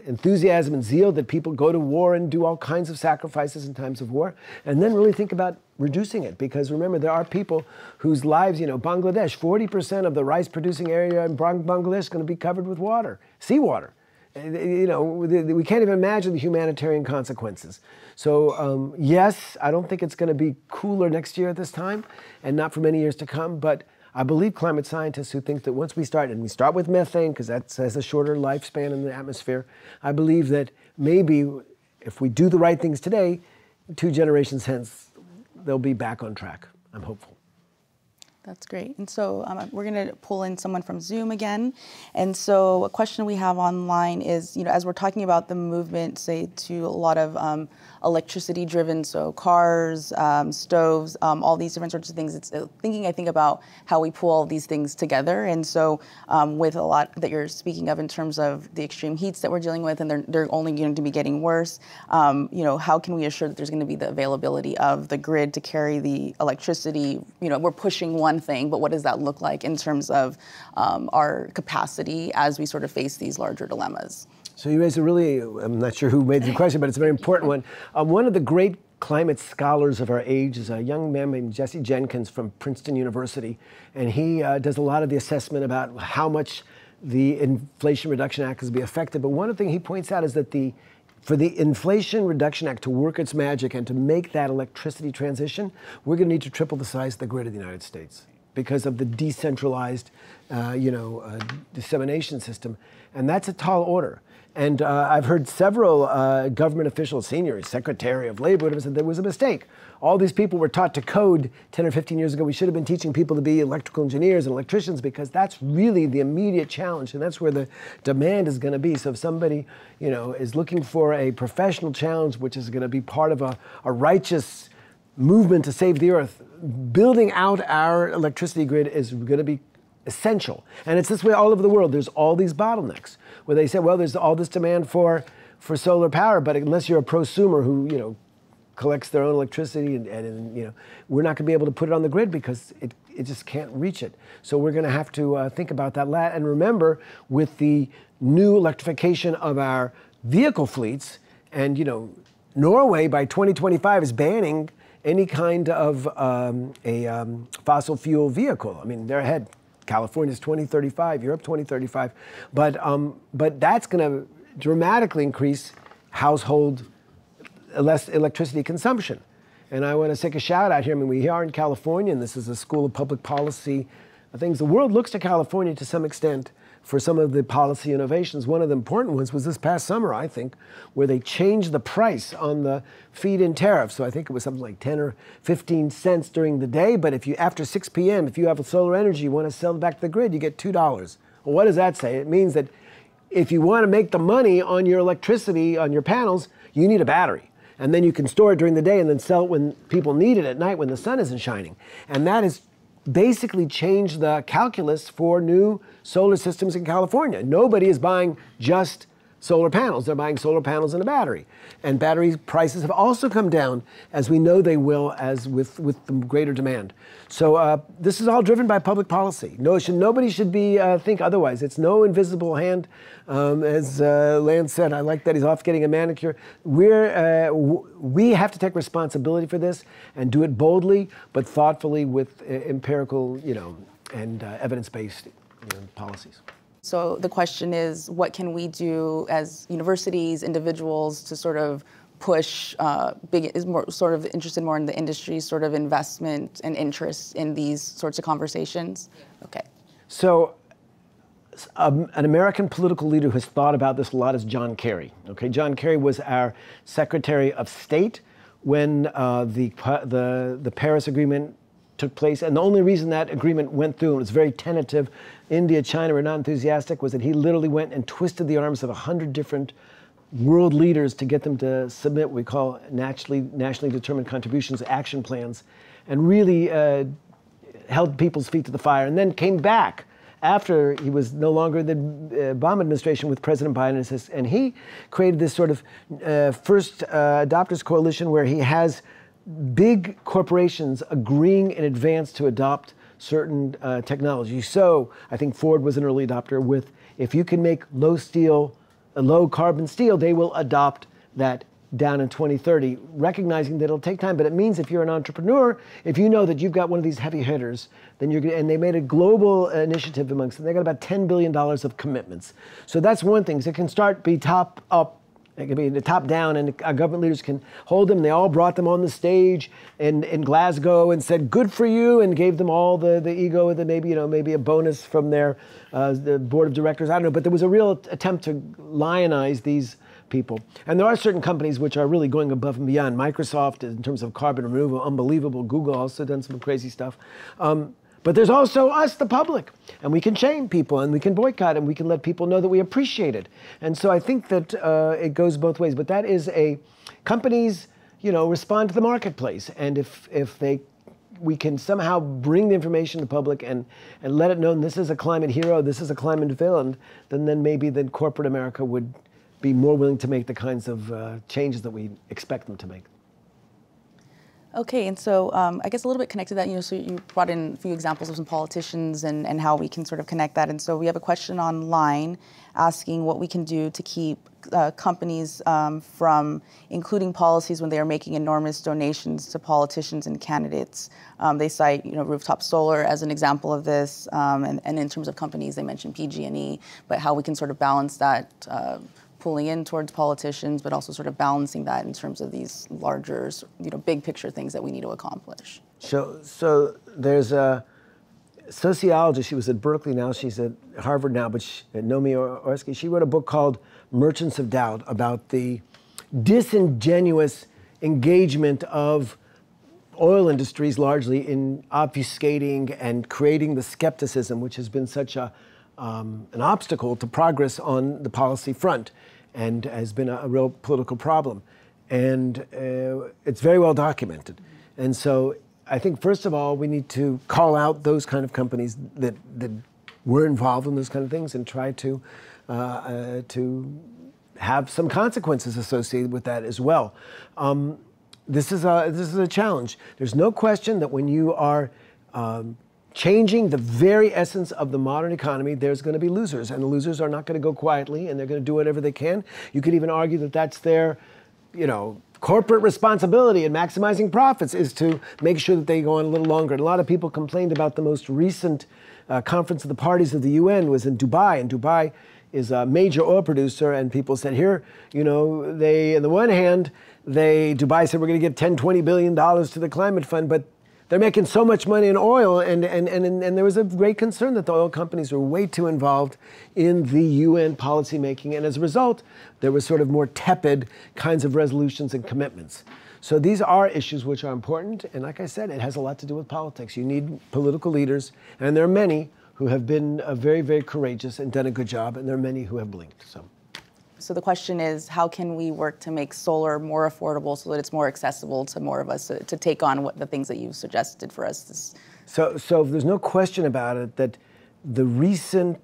enthusiasm and zeal that people go to war and do all kinds of sacrifices in times of war, and then really think about reducing it. Because remember, there are people whose lives, Bangladesh, 40% of the rice-producing area in Bangladesh is going to be covered with water, seawater. We can't even imagine the humanitarian consequences. So yes, I don't think it's going to be cooler next year at this time, and not for many years to come, but I believe climate scientists who think that once we start with methane, because that has a shorter lifespan in the atmosphere, I believe that maybe if we do the right things today, 2 generations hence, they'll be back on track. I'm hopeful. That's great. And so we're going to pull in someone from Zoom again. And so a question we have online is, as we're talking about the movement, say, to a lot of electricity driven, so cars, stoves, all these different sorts of things, it's I think about how we pull all these things together. And so with a lot that you're speaking of in terms of the extreme heats that we're dealing with, and they're only going to be getting worse, how can we assure that there's going to be the availability of the grid to carry the electricity? We're pushing one one thing, but what does that look like in terms of our capacity as we sort of face these larger dilemmas? So you raise a really, I'm not sure who made the question, but it's a very important one. One of the great climate scholars of our age is a young man named Jesse Jenkins from Princeton University, and he does a lot of the assessment about how much the Inflation Reduction Act is be affected. But one thing he points out is that for the Inflation Reduction Act to work its magic and to make that electricity transition, we're going to need to triple the size of the grid of the United States because of the decentralized, dissemination system, and that's a tall order. And I've heard several government officials, senior Secretary of Labor, said there was a mistake. All these people were taught to code 10 or 15 years ago. We should have been teaching people to be electrical engineers and electricians because that's really the immediate challenge, and that's where the demand is going to be. So if somebody, is looking for a professional challenge, which is going to be part of a righteous movement to save the earth, building out our electricity grid is going to be essential. And it's this way all over the world. There's all these bottlenecks where they say, well, there's all this demand for solar power, but unless you're a prosumer who, collects their own electricity and we're not going to be able to put it on the grid because it just can't reach it. So we're going to have to think about that. And remember, with the new electrification of our vehicle fleets, and Norway by 2025 is banning any kind of fossil fuel vehicle. I mean, they're ahead. California's 2035, Europe 2035, but that's going to dramatically increase household less electricity consumption. And I want to take a shout out here. I mean, we are in California, and this is a school of public policy things. The world looks to California to some extent for some of the policy innovations. One of the important ones was this past summer, I think, where they changed the price on the feed-in tariff. So I think it was something like 10 or 15 cents during the day, but if you, after 6 p.m., if you have solar energy, you want to sell it back to the grid, you get $2. Well, what does that say? It means that if you want to make the money on your electricity, on your panels, you need a battery. And then you can store it during the day and then sell it when people need it at night when the sun isn't shining. And that has basically changed the calculus for new solar systems in California. Nobody is buying just solar panels. They're buying solar panels and a battery. And battery prices have also come down, as we know they will, as with the greater demand. So this is all driven by public policy. Nobody should think otherwise. It's no invisible hand. As Lance said, I like that he's off getting a manicure. We have to take responsibility for this and do it boldly, but thoughtfully with empirical, and evidence-based policies. So the question is, what can we do as universities, individuals, to sort of push is more sort of interested more in the industry sort of investment and interest in these sorts of conversations? Okay. So an American political leader who has thought about this a lot is John Kerry. Okay, John Kerry was our Secretary of State when the Paris Agreement took place, and the only reason that agreement went through, and it was very tentative, India, China were not enthusiastic, was that he literally went and twisted the arms of 100 different world leaders to get them to submit what we call nationally determined contributions action plans, and really held people's feet to the fire, and then came back after he was no longer the Obama administration with President Biden, and he created this sort of first adopters coalition where he has big corporations agreeing in advance to adopt certain technology. So I think Ford was an early adopter with, if you can make low carbon steel, they will adopt that down in 2030, recognizing that it'll take time. But it means if you're an entrepreneur, if you know that you've got one of these heavy hitters, then and they made a global initiative amongst them. They got about $10 billion of commitments. So that's one thing. So it can be top up. It can be the top down, and our government leaders can hold them. They all brought them on the stage in Glasgow and said, "Good for you," and gave them all the ego and maybe a bonus from their the board of directors. I don't know, but there was a real attempt to lionize these people. And there are certain companies which are really going above and beyond. Microsoft, in terms of carbon removal, unbelievable. Google also done some crazy stuff. But there's also us, the public, and we can shame people, and we can boycott, and we can let people know that we appreciate it. And so I think that it goes both ways. But that is companies, respond to the marketplace, and if we can somehow bring the information to the public and let it know this is a climate hero, this is a climate villain, then maybe corporate America would be more willing to make the kinds of changes that we expect them to make. Okay, and so I guess a little bit connected to that, so you brought in a few examples of some politicians and how we can sort of connect that. And so we have a question online asking what we can do to keep companies from including policies when they are making enormous donations to politicians and candidates. They cite, rooftop solar as an example of this, and in terms of companies, they mentioned PG&E, but how we can sort of balance that pulling in towards politicians, but also sort of balancing that in terms of these larger, big picture things that we need to accomplish. So there's a sociologist. She was at Berkeley now. She's at Harvard now, but Nomi Orski. She wrote a book called Merchants of Doubt about the disingenuous engagement of oil industries largely in obfuscating and creating the skepticism, which has been such an obstacle to progress on the policy front and has been a real political problem. And it's very well documented. And so I think, first of all, we need to call out those kind of companies that were involved in those kind of things and try to have some consequences associated with that as well. This is a challenge. There's no question that when you are changing the very essence of the modern economy, there's going to be losers, and the losers are not going to go quietly, and they're going to do whatever they can. You could even argue that that's their, corporate responsibility in maximizing profits is to make sure that they go on a little longer. And a lot of people complained about the most recent conference of the parties of the UN was in Dubai, and Dubai is a major oil producer, and people said here, they, on the one hand, Dubai said we're going to give $10-20 billion to the climate fund, but they're making so much money in oil, and there was a great concern that the oil companies were way too involved in the UN policymaking, and as a result, there was sort of more tepid kinds of resolutions and commitments. So these are issues which are important, and like I said, it has a lot to do with politics. You need political leaders, and there are many who have been very, very courageous and done a good job, and there are many who have blinked. So the question is, how can we work to make solar more affordable so that it's more accessible to more of us to take on the things that you've suggested for us? So there's no question about it that the recent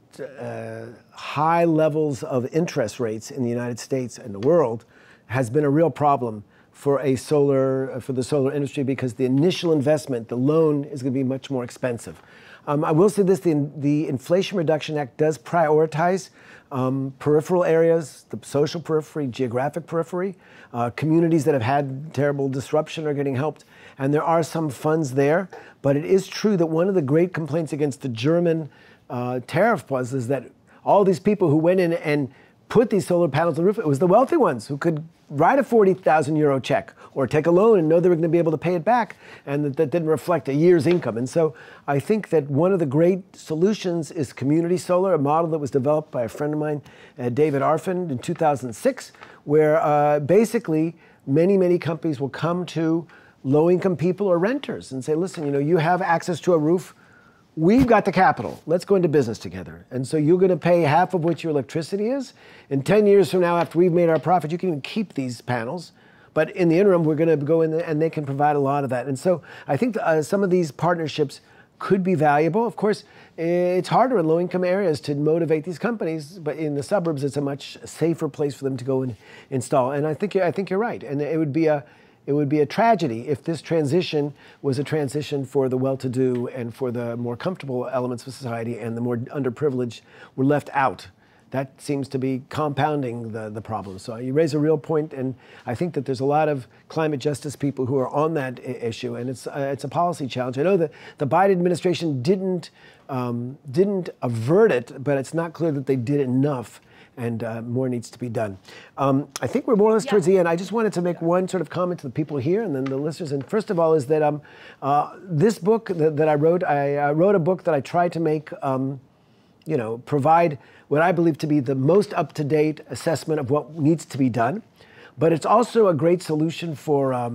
high levels of interest rates in the United States and the world has been a real problem for the solar industry, because the initial investment, the loan, is going to be much more expensive. I will say this, the Inflation Reduction Act does prioritize peripheral areas, the social periphery, geographic periphery. Communities that have had terrible disruption are getting helped, and there are some funds there. But it is true that one of the great complaints against the German tariff was that all these people who went in and put these solar panels on the roof, it was the wealthy ones who could write a 40,000 euro check or take a loan and know they were going to be able to pay it back, and that didn't reflect a year's income. And so I think that one of the great solutions is community solar, a model that was developed by a friend of mine, David Arfin, in 2006, where basically many companies will come to low-income people or renters and say, listen, you have access to a roof. We've got the capital. Let's go into business together. And so you're going to pay half of what your electricity is. And 10 years from now, after we've made our profit, you can even keep these panels. But in the interim, we're going to go in there, and they can provide a lot of that. And so I think some of these partnerships could be valuable. Of course, it's harder in low-income areas to motivate these companies, but in the suburbs, it's a much safer place for them to go and install. And I think you're right. And it would be a tragedy if this transition was a transition for the well-to-do and for the more comfortable elements of society, and the more underprivileged were left out. That seems to be compounding the problem. So you raise a real point, and I think that there's a lot of climate justice people who are on that issue, and it's a policy challenge. I know that the Biden administration didn't avert it, but it's not clear that they did enough, and more needs to be done. I think we're more or less towards the end. I just wanted to make one sort of comment to the people here and then the listeners. And first of all is that this book that I wrote a book that I tried to make, provide what I believe to be the most up-to-date assessment of what needs to be done. But it's also a great solution for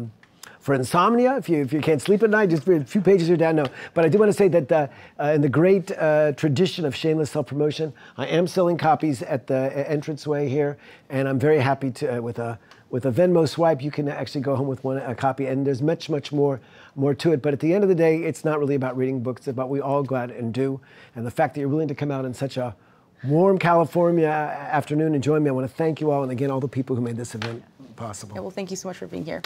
insomnia, if you can't sleep at night. Just a few pages are down now. But I do want to say that in the great tradition of shameless self-promotion, I am selling copies at the entranceway here, and I'm very happy to with a Venmo swipe, you can actually go home with a copy, and there's much more to it. But at the end of the day, it's not really about reading books. It's about what we all go out and do, and the fact that you're willing to come out in such a warm California afternoon and join me. I want to thank you all, and again, all the people who made this event possible. Yeah, well, thank you so much for being here.